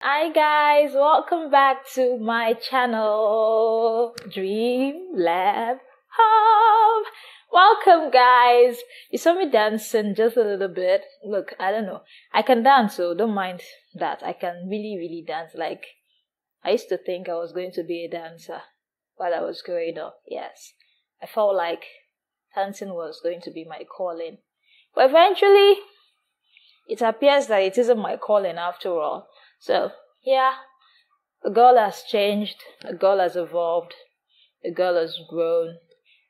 Hi guys, welcome back to my channel, Dream Lab Hub. Welcome guys. You saw me dancing just a little bit. Look, I don't know. I can dance, so don't mind that. I can really dance. Like, I used to think I was going to be a dancer while I was growing up. Yes, I felt like dancing was going to be my calling. But eventually, it appears that it isn't my calling after all. So, yeah, the girl has changed, the girl has evolved, the girl has grown,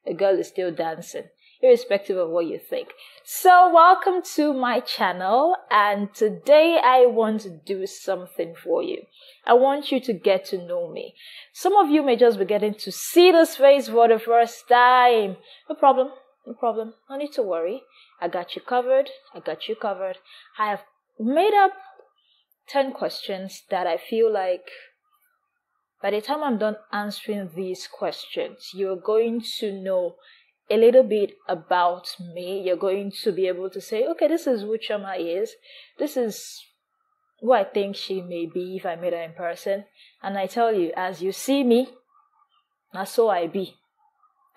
the girl is still dancing, irrespective of what you think. So, welcome to my channel, and today I want to do something for you. I want you to get to know me. Some of you may just be getting to see this face for the first time. No problem, no need to worry. I got you covered, I have made up 10 questions that I feel like by the time I'm done answering these questions, you're going to know a little bit about me. You're going to be able to say, okay, this is who Chioma is. This is who I think she may be if I met her in person. And I tell you, as you see me, that's so I be.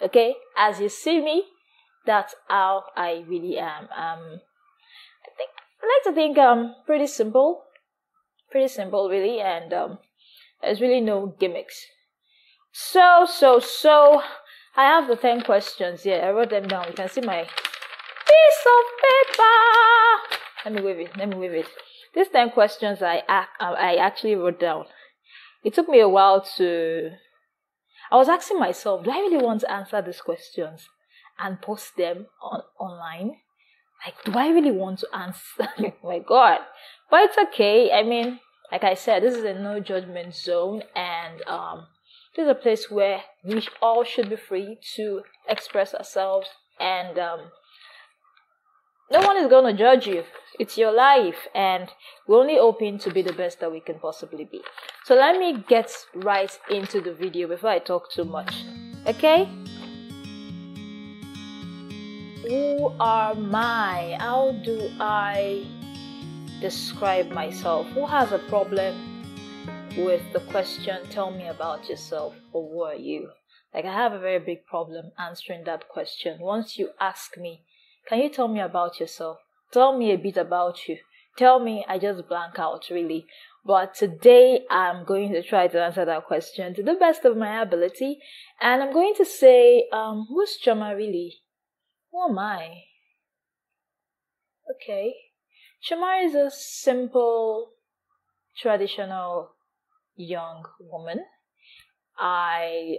Okay? As you see me, that's how I really am. I like to think I'm pretty simple really, and there's really no gimmicks. So I have the 10 questions here. I wrote them down. You can see my piece of paper. Let me wave it. These 10 questions I actually wrote down. It took me a while I was asking myself, do I really want to answer these questions and post them online? Like, do I really want to answer? Oh my God. But it's okay. I mean, like I said, this is a no judgment zone, and this is a place where we all should be free to express ourselves, and no one is going to judge you. It's your life, and we're only hoping to be the best that we can possibly be. So let me get right into the video before I talk too much. Okay? Who am I? How do I describe myself? Who has a problem with the question, tell me about yourself, or who are you? Like, I have a very big problem answering that question. Once you ask me, can you tell me about yourself? Tell me a bit about you. Tell me, I just blank out really. But today I'm going to try to answer that question to the best of my ability. And I'm going to say, who's Chioma really? Who am I? Okay. Chioma is a simple, traditional young woman. I'm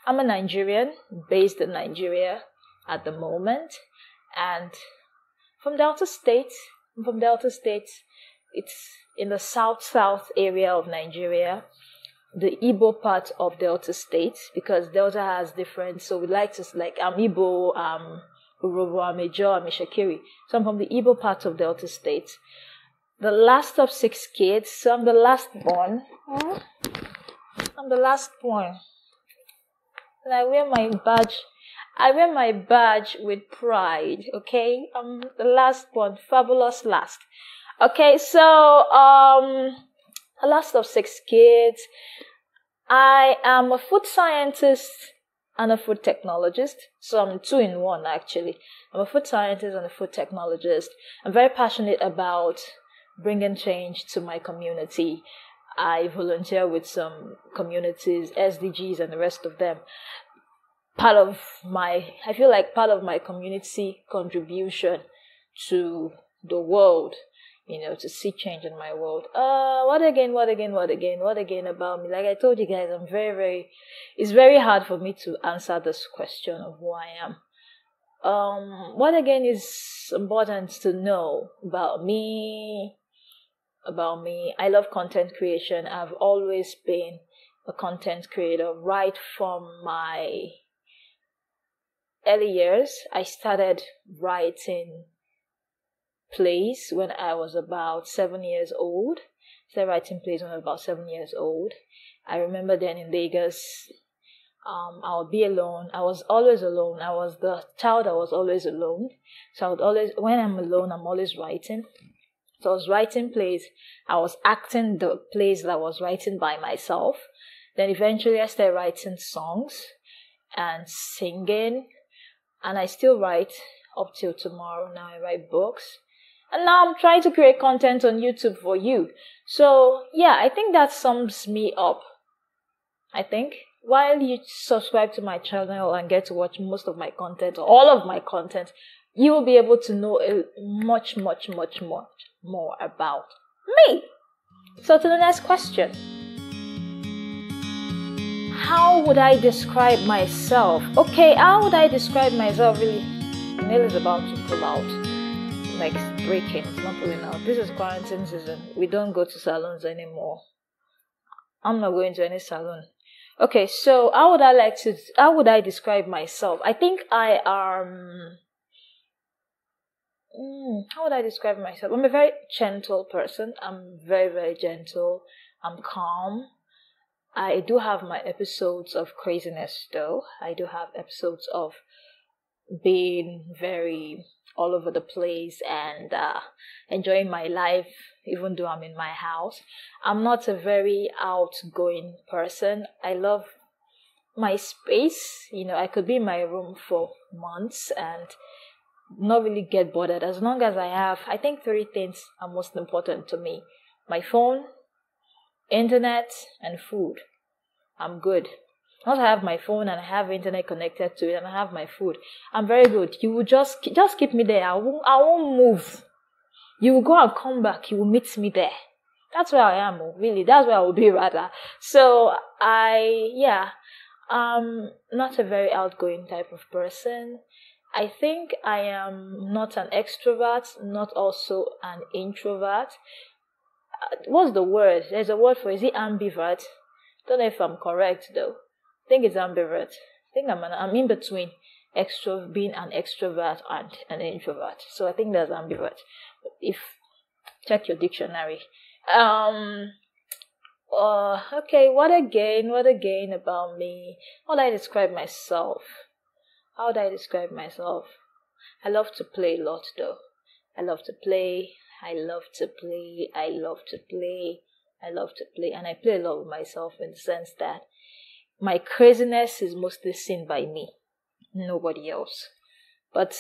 a Nigerian, based in Nigeria at the moment, and from Delta State. It's in the south area of Nigeria, the Igbo part of Delta State, because Delta has different. So we like to I'm Igbo, Urobo, I'm Ijaw, I'm Ishakiri. So I'm from the Igbo part of Delta State. The last of 6 kids, so I'm the last born. And I wear my badge with pride, okay? I'm the last born, fabulous last. Okay, so the last of 6 kids. I am a food scientist and a food technologist. So I'm 2 in 1 actually. I'm a food scientist and a food technologist. I'm very passionate about bringing change to my community. I volunteer with some communities, SDGs and the rest of them. I feel like part of my community contribution to the world, to see change in my world. What again about me? Like I told you guys, it's very hard for me to answer this question of who I am. What again is important to know about me? I love content creation. I've always been a content creator right from my early years. I started writing plays when I was about 7 years old. I remember then in Lagos, I would be alone. I was always alone. I was the child that was always alone. So when I'm alone, I'm always writing. So I was writing plays. I was acting the plays that I was writing by myself. Then eventually I started writing songs and singing. And I still write up till tomorrow. Now I write books. And now I'm trying to create content on YouTube for you. So yeah, I think that sums me up. I think while you subscribe to my channel and get to watch most of my content, or all of my content, you will be able to know much more about me. So to the next question. How would I describe myself? Okay, how would I describe myself really? Nail is about to pull out. Like breaking, it's not pulling out. This is quarantine season. We don't go to salons anymore. I'm not going to any salon. Okay, so how would I describe myself? I think I am, how would I describe myself? I'm a very gentle person. I'm very gentle. I'm calm. I do have my episodes of craziness though. I do have episodes of being very all over the place and enjoying my life even though I'm in my house. I'm not a very outgoing person. I love my space. I could be in my room for months and not really get bothered as long as I think 3 things are most important to me. My phone, internet, and food. I'm good. Once I have my phone and I have internet connected to it and I have my food, I'm very good. You will just keep me there. I won't move. You will go and come back. You will meet me there. That's where I am, really. That's where I will be rather. So I'm not a very outgoing type of person. I think I am not an extrovert, not also an introvert. What's the word? There's a word for it. Is it ambivert? Don't know if I'm correct though. I think it's ambivert. I think I'm in between being an extrovert and an introvert. So I think that's ambivert. Check your dictionary. Okay, what again about me? How would I describe myself? How would I describe myself? I love to play a lot though. I love to play, and I play a lot with myself in the sense that my craziness is mostly seen by me, nobody else. But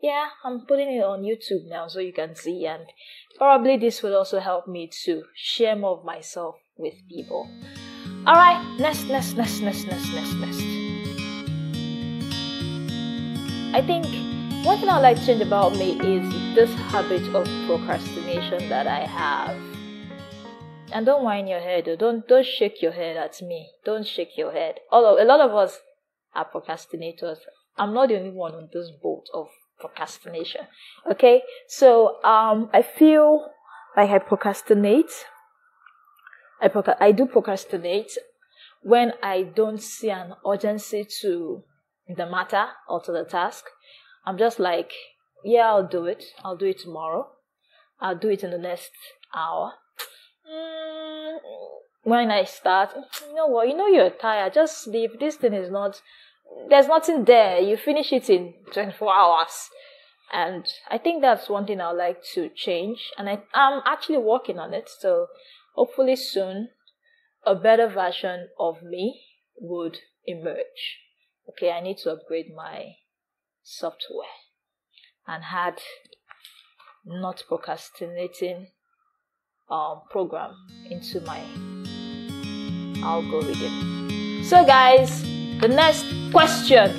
yeah, I'm putting it on YouTube now so you can see, and probably this will also help me to share more of myself with people. Alright, next. I think one thing I'd like to change about me is this habit of procrastination that I have. And don't whine your head, or don't shake your head at me. Don't shake your head. A lot of us are procrastinators. I'm not the only one on this boat of procrastination. Okay, so I feel like I procrastinate. I do procrastinate when I don't see an urgency to the matter or to the task. I'm just like, yeah, I'll do it. I'll do it tomorrow. I'll do it in the next hour. When I start, you know what? You're tired. Just sleep. This thing is not. There's nothing there. You finish it in 24 hours. And I think that's one thing I'd like to change. And I'm actually working on it. So hopefully soon, a better version of me would emerge. Okay, I need to upgrade my software and add not procrastinating program into my algorithm. So guys, the next question.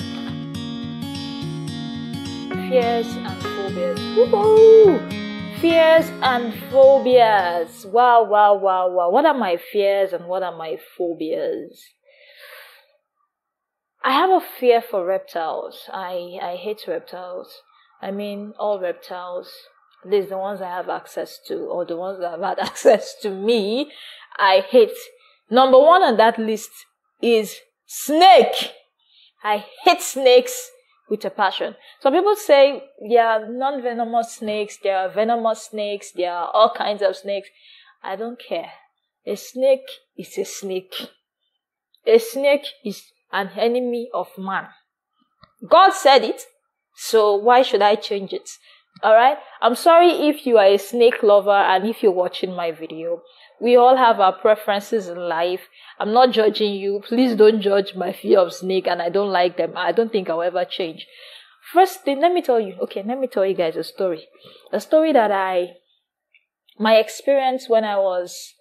Fears and phobias. Woohoo! Fears and phobias. Wow. What are my fears and what are my phobias? I have a fear for reptiles. I hate reptiles. I mean, all reptiles. At least the ones I have access to, or the ones that have had access to me, I hate. Number 1 on that list is snake. I hate snakes with a passion. Some people say there are non-venomous snakes, there are venomous snakes, there are all kinds of snakes. I don't care. A snake is a snake. A snake is an enemy of man. God said it, so why should I change it? All right. I'm sorry if you are a snake lover and if you're watching my video. We all have our preferences in life. I'm not judging you. Please don't judge my fear of snake, and I don't like them. I don't think I'll ever change. First thing, let me tell you guys a story. A story that my experience when I was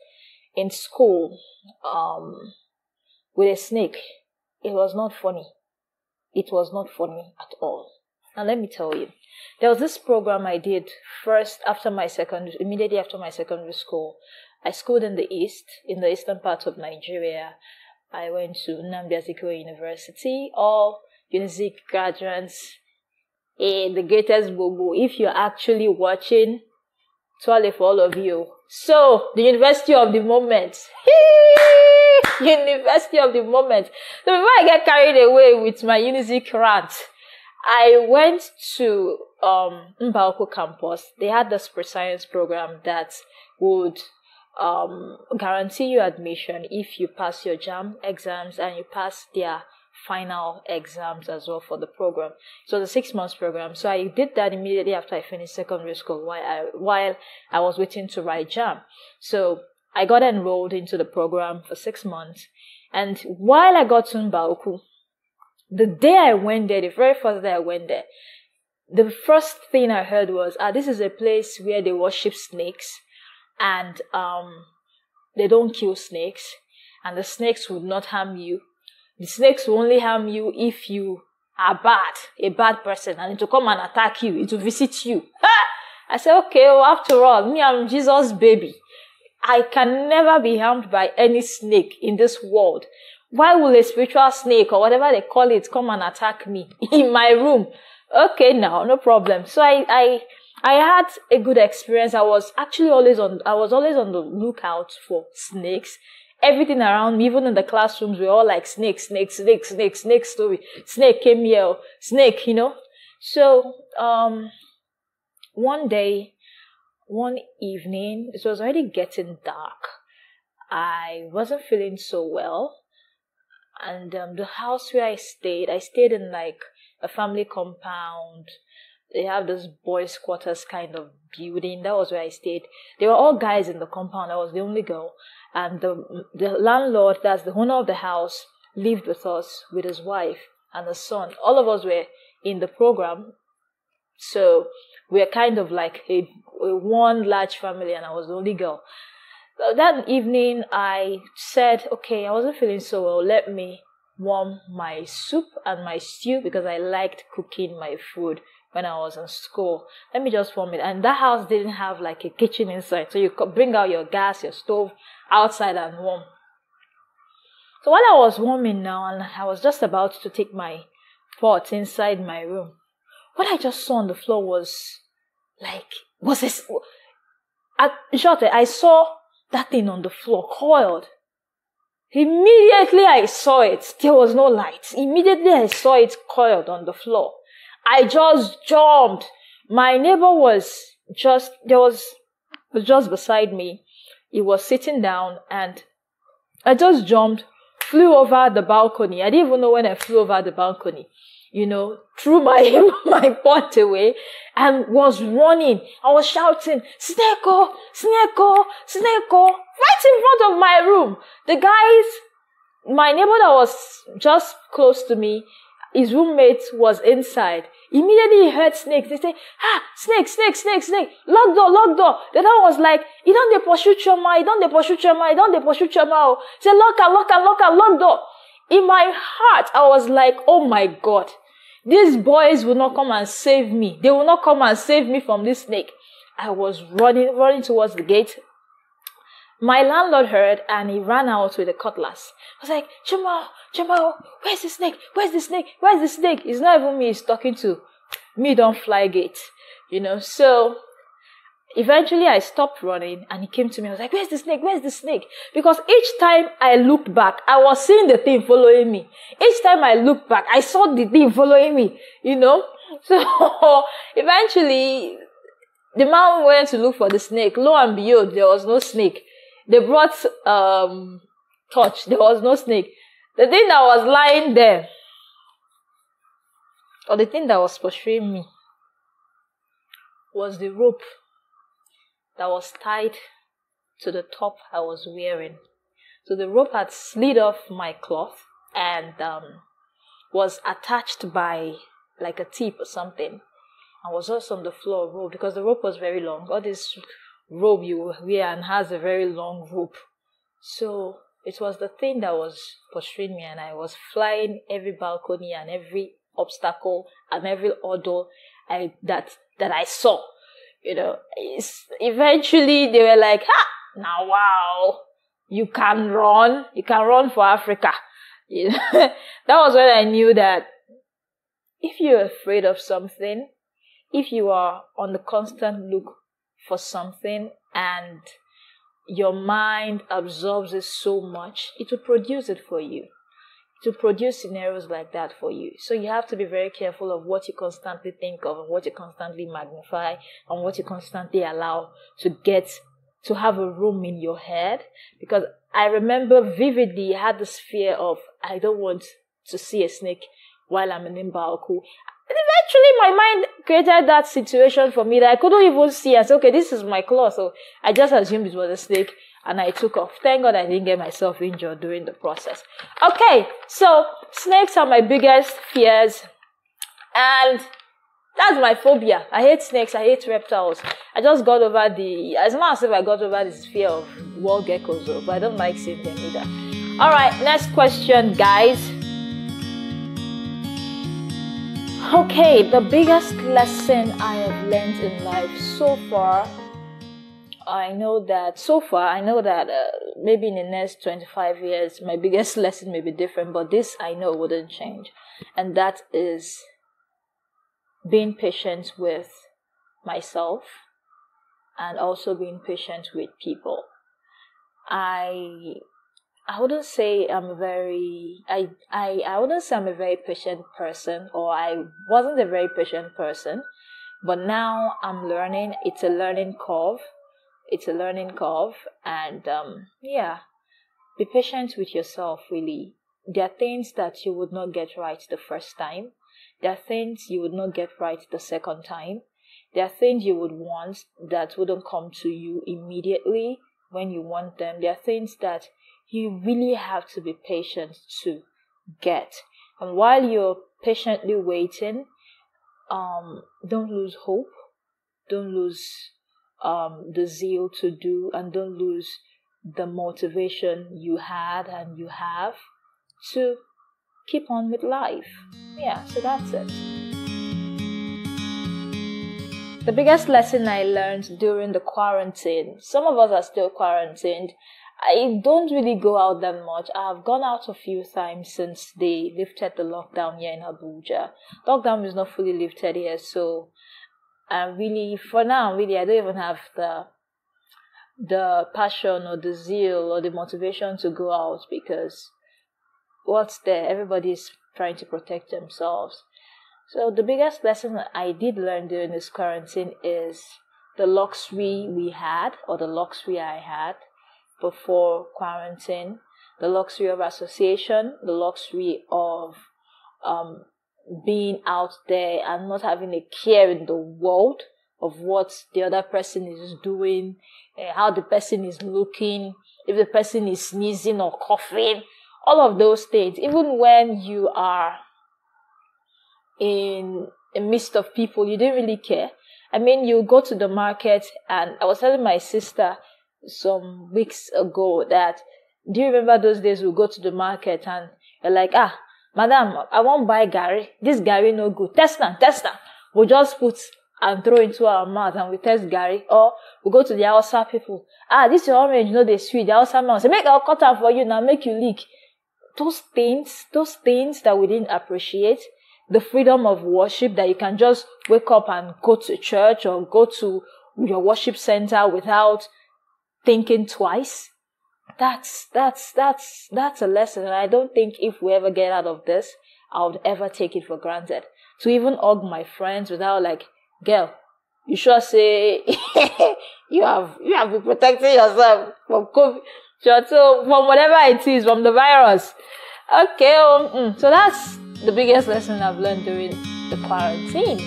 in school, with a snake. It was not funny. It was not funny at all. And let me tell you, there was this program I did immediately after my secondary school. I schooled in the eastern part of Nigeria. I went to Nnamdi Azikiwe University. All Unizik graduates, the greatest bobo. If you're actually watching, Twale for all of you. So, the University of the Moment. University of the Moment. So before I get carried away with my Unizik rant, I went to Mbaoko campus. They had this pre-science program that would guarantee you admission if you pass your JAMB exams and you pass their final exams as well for the program. So the 6 months program. So I did that immediately after I finished secondary school while I was waiting to write JAMB. So I got enrolled into the program for 6 months. And while I got to Mbaoko, the day I went there, the very first day I went there, the first thing I heard was, this is a place where they worship snakes and they don't kill snakes and the snakes would not harm you. The snakes will only harm you if you are a bad person, and it will come and attack you. It will visit you. I said, okay, well, after all, me, I'm Jesus' baby. I can never be harmed by any snake in this world. Why will a spiritual snake or whatever they call it come and attack me in my room? Okay, now, no problem. So I had a good experience. I was always on the lookout for snakes. Everything around me, even in the classrooms, we were all like snake story. Snake came here, snake, So, one evening, it was already getting dark. I wasn't feeling so well. And the house where I stayed in like a family compound. They have this boys' quarters kind of building. That was where I stayed. They were all guys in the compound. I was the only girl. And the landlord, that's the owner of the house, lived with us, with his wife and his son. All of us were in the program. So we're kind of like a one large family, and I was the only girl. So that evening, I said, okay, I wasn't feeling so well. Let me warm my soup and my stew because I liked cooking my food when I was in school. Let me just warm it. And that house didn't have like a kitchen inside. So you could bring out your gas, your stove outside and warm. So while I was warming now, and I was just about to take my pot inside my room, what I just saw on the floor was this? In short, I saw that thing on the floor, coiled. Immediately I saw it. There was no light. Immediately I saw it coiled on the floor. I just jumped. My neighbor was just beside me. He was sitting down and I just jumped, flew over the balcony. I didn't even know when I flew over the balcony. Threw my pot away and was running. I was shouting, Sneko, Sneko, Sneko, right in front of my room. The guys, my neighbor that was just close to me, his roommate was inside. Immediately he heard snakes. They say, snake, snake, snake, snake. Lock door, lock door. The other was like, he don't dey pursue Chioma, he don't dey pursue Chioma, he don't dey pursue Chioma. Say, lock door. In my heart, I was like, oh my God. These boys will not come and save me. They will not come and save me from this snake. I was running towards the gate. My landlord heard and he ran out with a cutlass. I was like, Chioma, where's the snake? Where's the snake? Where's the snake? It's not even me he's talking to. Me don't fly gate. So eventually I stopped running and he came to me. I was like, where's the snake? Where's the snake? Because each time I looked back, I was seeing the thing following me. Each time I looked back, I saw the thing following me, So eventually the man went to look for the snake. Lo and behold, there was no snake. They brought torch. There was no snake. The thing that was lying there, or the thing that was pursuing me, was the rope that was tied to the top I was wearing. So the rope had slid off my cloth and was attached by like a tip or something. I was also on the floor rope because the rope was very long. All this rope you wear and has a very long rope. So it was the thing that was pursuing me, and I was flying every balcony and every obstacle and every hurdle that I saw. Eventually they were like, now wow, you can run for Africa. That was when I knew that if you're afraid of something, if you are on the constant look for something and your mind absorbs it so much, it will produce it for you. It will produce scenarios like that for you. So you have to be very careful of what you constantly think of and what you constantly magnify and what you constantly allow to have a room in your head. Because I remember vividly I had this fear of, I don't want to see a snake while I'm in Mbaoku. And eventually my mind created that situation for me that I couldn't even see. I said, okay, this is my claw. So I just assumed it was a snake and I took off. Thank God I didn't get myself injured during the process. Okay, so snakes are my biggest fears. And that's my phobia. I hate snakes. I hate reptiles. I just got over it's not as if I got over this fear of wall geckos, though, but I don't like seeing them either. All right, next question, guys. Okay, the biggest lesson I have learned in life so far, I know that maybe in the next 25 years, my biggest lesson may be different, but this I know wouldn't change. And that is being patient with myself and also being patient with people. I wouldn't say I'm a very patient person, or I wasn't a very patient person, but now I'm learning. It's a learning curve. And be patient with yourself, really. There are things that you would not get right the first time. There are things you would not get right the second time. There are things you would want that wouldn't come to you immediately when you want them. There are things that you really have to be patient to get. And while you're patiently waiting, don't lose hope. Don't lose the zeal to do, and don't lose the motivation you had and you have to keep on with life. Yeah, so that's it. The biggest lesson I learned during the quarantine, some of us are still quarantined. I don't really go out that much. I've gone out a few times since they lifted the lockdown here in Abuja. Lockdown is not fully lifted here, so for now, I don't even have the passion or the zeal or the motivation to go out, because what's there? Everybody's trying to protect themselves. So the biggest lesson I did learn during this quarantine is the luxury we had, or the luxury I had before quarantine, the luxury of association, the luxury of being out there and not having a care in the world of what the other person is doing, how the person is looking, if the person is sneezing or coughing, all of those things. Even when you are in a midst of people, you don't really care. I mean, you go to the market, and I was telling my sister some weeks ago that, do you remember those days we go to the market and you're like, madam, I won't buy Gary. This Gary no good. Test them. We'll just put and throw into our mouth and we test Gary. Or we go to the Hausa people. This your orange, they sweet. The Hausa man say, make a cutter for you now, make you leak. Those things that we didn't appreciate, the freedom of worship, that you can just wake up and go to church or go to your worship center without thinking twice. That's a lesson, and I don't think if we ever get out of this, I would ever take it for granted. To even hug my friends without like, girl, you sure say you have been protecting yourself from COVID, so from whatever it is, from the virus. Okay, so that's the biggest lesson I've learned during the quarantine.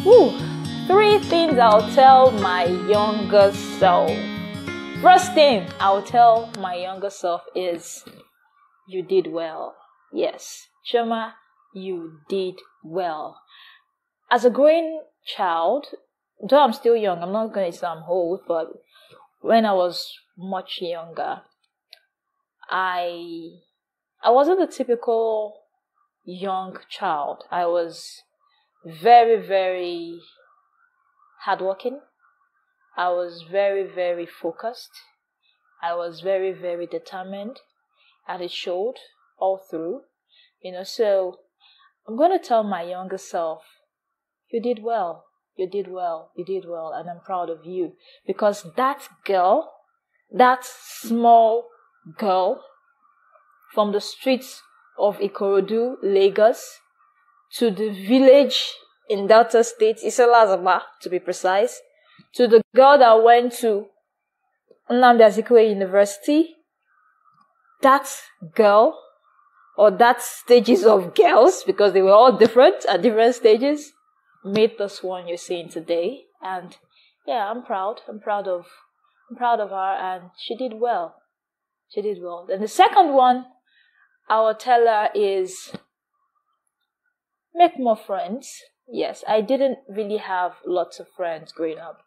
Woo. 3 things I'll tell my younger self. First thing I'll tell my younger self is, you did well. Yes, Chioma, you did well. As a growing child, though I'm still young, I'm not going to say I'm old, but when I was much younger, I wasn't a typical young child. I was very, very hardworking. I was very, very focused. I was very, very determined, and it showed all through. So I'm going to tell my younger self, you did well. You did well. You did well, and I'm proud of you. Because that girl, that small girl from the streets of Ikorodu, Lagos, to the village in Delta State, Iselazaba to be precise, to the girl that went to Nnamdi Azikiwe University, that girl, or that stages of girls, because they were all different at different stages, made this one you're seeing today. And yeah, I'm proud. I'm proud of her, and she did well. She did well. And the second one I will tell her is, make more friends. Yes, I didn't really have lots of friends growing up.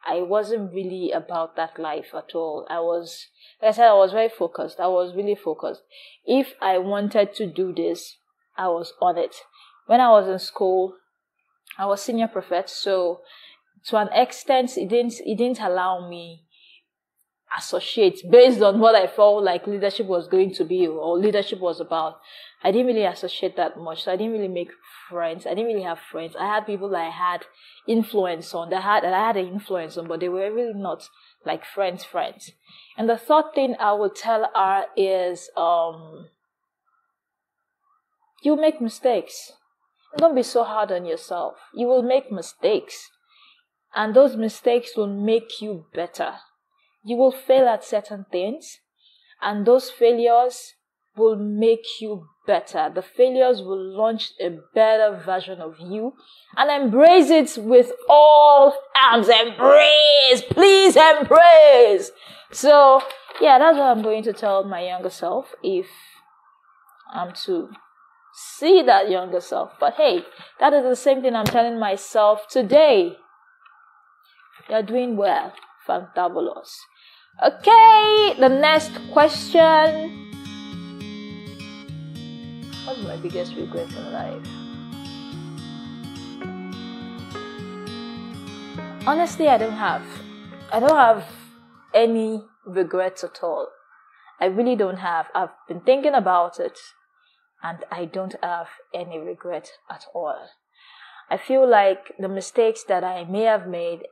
I wasn't really about that life at all. Like I said, I was very focused. I was really focused. If I wanted to do this, I was on it. When I was in school, I was senior prefect, so to an extent, it didn't allow me associate based on what I felt like leadership was going to be or leadership was about. I didn't really associate that much, so I didn't really make friends. I didn't really have friends. I had people that I had influence on, that I had an influence on, but they were really not like friends. And the third thing I would tell her is, you make mistakes. Don't be so hard on yourself. You will make mistakes, and those mistakes will make you better. You will fail at certain things, and those failures will make you better. The failures will launch a better version of you, and embrace it with all arms. Embrace! Please embrace! So, yeah, that's what I'm going to tell my younger self if I'm to see that younger self. But hey, that is the same thing I'm telling myself today. You're doing well. Fantabulous. Okay, the next question. What's my biggest regret in life? Honestly, I don't have any regrets at all. I really don't have. I've been thinking about it, and I don't have any regret at all. I feel like the mistakes that I may have made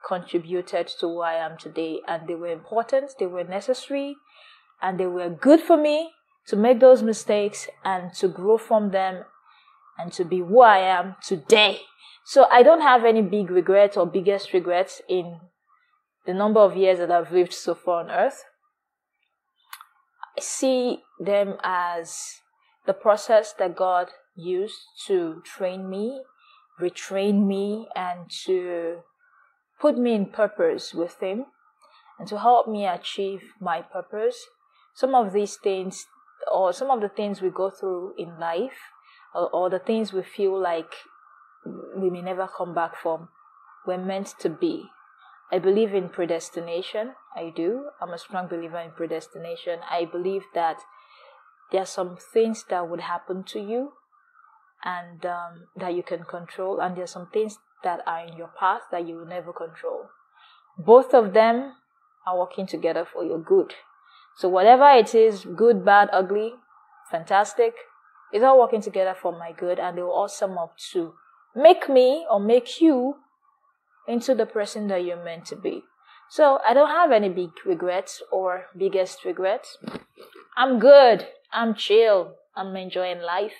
contributed to who I am today, and they were important, they were necessary, and they were good for me to make those mistakes and to grow from them and to be who I am today. So I don't have any big regrets or biggest regrets in the number of years that I've lived so far on earth. I see them as the process that God used to train me, retrain me, and to put me in purpose with Him, and to help me achieve my purpose. Some of these things, or some of the things we go through in life, or the things we feel like we may never come back from, were meant to be. I believe in predestination. I do. I'm a strong believer in predestination. I believe that there are some things that would happen to you and that you can control, and there are some things that are in your path that you will never control. Both of them are working together for your good. So whatever it is, good, bad, ugly, fantastic, it's all working together for my good, and they will all sum up to make me or make you into the person that you're meant to be. So I don't have any big regrets or biggest regrets. I'm good. I'm chill. I'm enjoying life.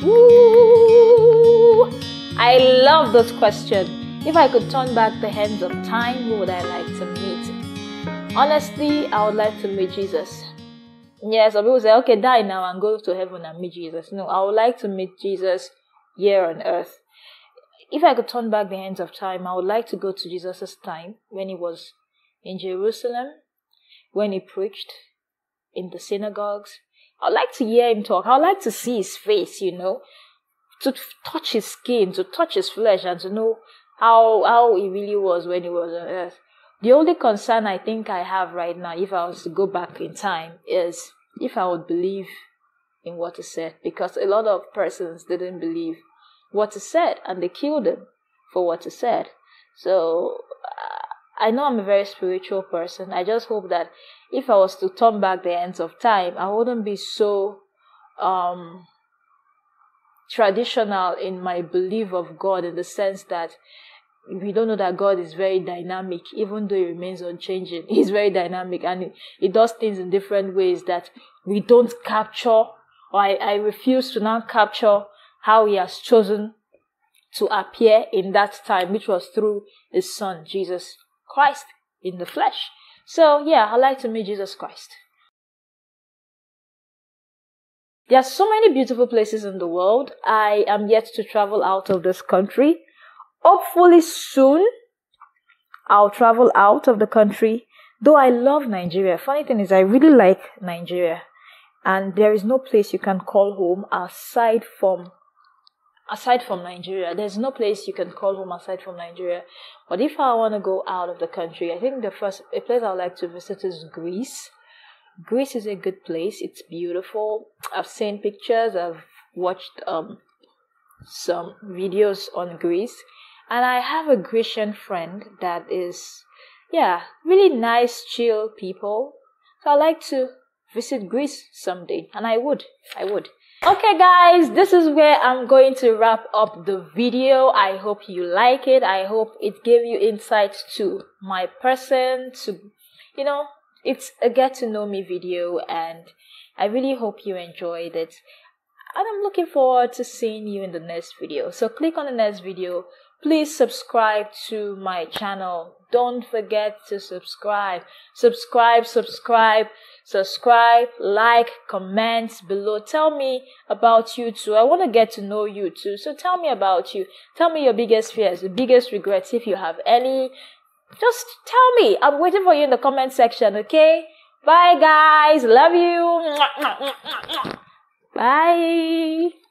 Woo! I love this question. If I could turn back the hands of time, who would I like to meet? Honestly, I would like to meet Jesus. Yeah, some people say, okay, die now and go to heaven and meet Jesus. No, I would like to meet Jesus here on earth. If I could turn back the hands of time, I would like to go to Jesus' time when he was in Jerusalem, when he preached in the synagogues. I'd like to hear him talk. I'd like to see his face, to touch his skin, to touch his flesh, and to know how he really was when he was on earth. The only concern I think I have right now, if I was to go back in time, is if I would believe in what he said. Because a lot of persons didn't believe what he said, and they killed him for what he said. So I know I'm a very spiritual person. I just hope that if I was to turn back the hands of time, I wouldn't be so traditional in my belief of God, in the sense that we don't know that God is very dynamic, even though he remains unchanging. He's very dynamic, and he does things in different ways that we don't capture, or I refuse to now capture how he has chosen to appear in that time, which was through his son, Jesus Christ in the flesh. So yeah, I'd like to meet Jesus Christ. There are so many beautiful places in the world. I am yet to travel out of this country. Hopefully soon, I'll travel out of the country. Though I love Nigeria. Funny thing is, I really like Nigeria. And there is no place you can call home aside from Nigeria. There's no place you can call home aside from Nigeria. But if I want to go out of the country, I think a place I would like to visit is Greece. Greece is a good place. It's beautiful. I've seen pictures. I've watched some videos on Greece. And I have a Grecian friend that is, really nice, chill people. So I'd like to visit Greece someday. And I would. Okay guys, this is where I'm going to wrap up the video. I hope you like it. I hope it gave you insight to my person, it's a get to know me video, and I really hope you enjoyed it. And I'm looking forward to seeing you in the next video. So click on the next video. Please subscribe to my channel. Don't forget to subscribe. Subscribe, like, comment below. Tell me about you too. I want to get to know you too. So tell me about you. Tell me your biggest fears, your biggest regrets, if you have any. Just tell me. I'm waiting for you in the comment section, okay? Bye guys. Love you. Bye.